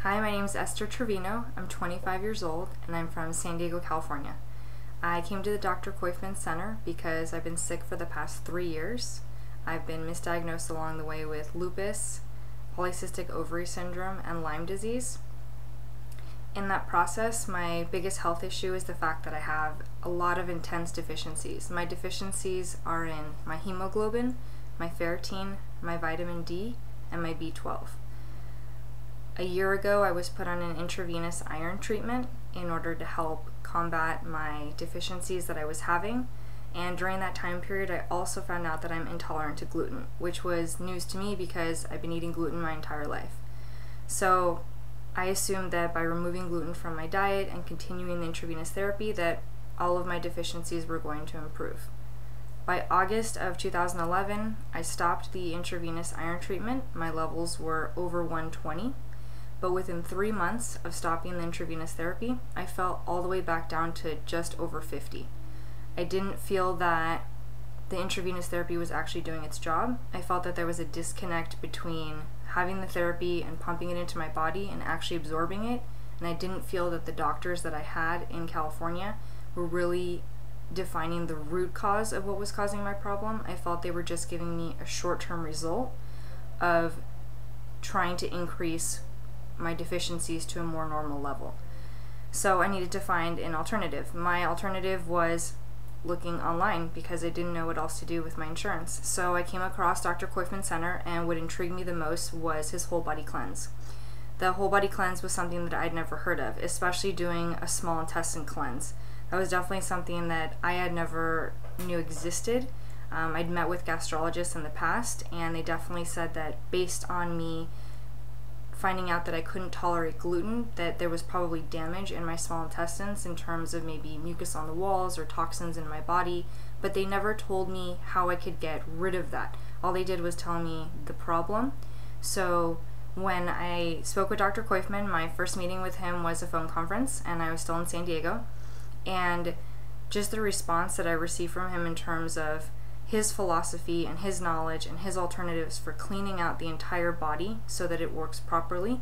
Hi, my name is Esther Trevino. I'm 25 years old and I'm from San Diego, California. I came to the Dr. Koyfman Center because I've been sick for the past 3 years. I've been misdiagnosed along the way with lupus, polycystic ovary syndrome, and Lyme disease. In that process, my biggest health issue is the fact that I have a lot of intense deficiencies. My deficiencies are in my hemoglobin, my ferritin, my vitamin D, and my B12. A year ago, I was put on an intravenous iron treatment in order to help combat my deficiencies that I was having. And during that time period, I also found out that I'm intolerant to gluten, which was news to me because I've been eating gluten my entire life. So I assumed that by removing gluten from my diet and continuing the intravenous therapy that all of my deficiencies were going to improve. By August of 2011, I stopped the intravenous iron treatment. My levels were over 120. But within 3 months of stopping the intravenous therapy, I fell all the way back down to just over 50. I didn't feel that the intravenous therapy was actually doing its job. I felt that there was a disconnect between having the therapy and pumping it into my body and actually absorbing it, and I didn't feel that the doctors that I had in California were really defining the root cause of what was causing my problem. I felt they were just giving me a short-term result of trying to increase my deficiencies to a more normal level. So I needed to find an alternative. My alternative was looking online because I didn't know what else to do with my insurance. So I came across Dr. Koyfman Center, and what intrigued me the most was his whole body cleanse. The whole body cleanse was something that I'd never heard of, especially doing a small intestine cleanse. That was definitely something that I had never knew existed. I'd met with gastrologists in the past, and they definitely said that based on me finding out that I couldn't tolerate gluten, that there was probably damage in my small intestines in terms of maybe mucus on the walls or toxins in my body, but they never told me how I could get rid of that. All they did was tell me the problem. So when I spoke with Dr. Koyfman, my first meeting with him was a phone conference, and I was still in San Diego, and just the response that I received from him in terms of his philosophy and his knowledge and his alternatives for cleaning out the entire body so that it works properly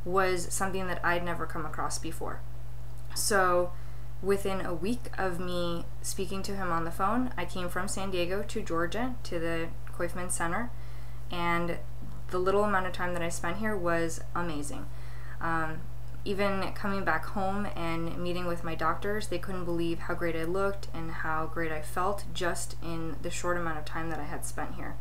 was something that I'd never come across before. So within a week of me speaking to him on the phone, I came from San Diego to Georgia to the Koyfman Center, and the little amount of time that I spent here was amazing. Even coming back home and meeting with my doctors, they couldn't believe how great I looked and how great I felt just in the short amount of time that I had spent here.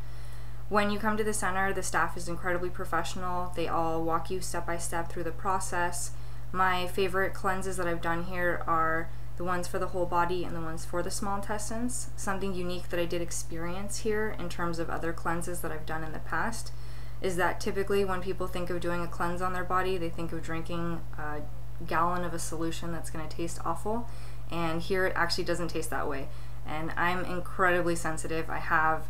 When you come to the center, the staff is incredibly professional. They all walk you step by step through the process. My favorite cleanses that I've done here are the ones for the whole body and the ones for the small intestines. Something unique that I did experience here in terms of other cleanses that I've done in the past is that typically when people think of doing a cleanse on their body, they think of drinking a gallon of a solution that's going to taste awful, and here it actually doesn't taste that way. And I'm incredibly sensitive. I have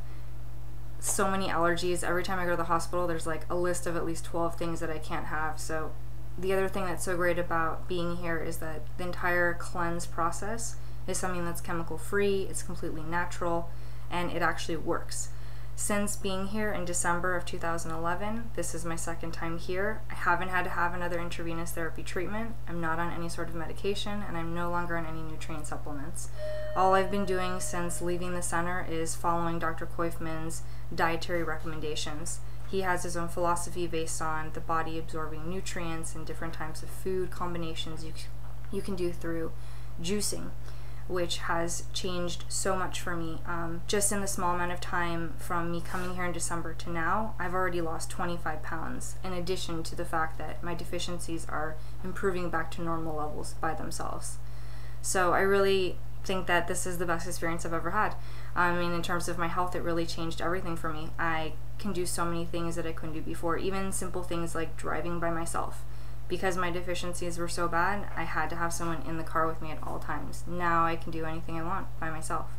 so many allergies. Every time I go to the hospital, there's like a list of at least 12 things that I can't have. So the other thing that's so great about being here is that the entire cleanse process is something that's chemical free, it's completely natural, and it actually works. Since being here in December of 2011, this is my second time here. I haven't had to have another intravenous therapy treatment. I'm not on any sort of medication, and I'm no longer on any nutrient supplements. All I've been doing since leaving the center is following Dr. Koyfman's dietary recommendations. He has his own philosophy based on the body absorbing nutrients and different types of food combinations you can do through juicing, which has changed so much for me. Just in the small amount of time from me coming here in December to now, I've already lost 25 pounds, in addition to the fact that my deficiencies are improving back to normal levels by themselves. So I really think that this is the best experience I've ever had. I mean, in terms of my health, it really changed everything for me. I can do so many things that I couldn't do before, even simple things like driving by myself. Because my deficiencies were so bad, I had to have someone in the car with me at all times. Now I can do anything I want by myself.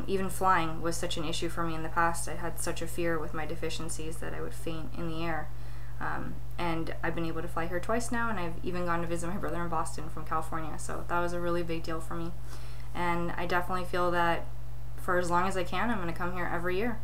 Even flying was such an issue for me in the past. I had such a fear with my deficiencies that I would faint in the air. And I've been able to fly here twice now, and I've even gone to visit my brother in Boston from California, so that was a really big deal for me. And I definitely feel that for as long as I can, I'm going to come here every year.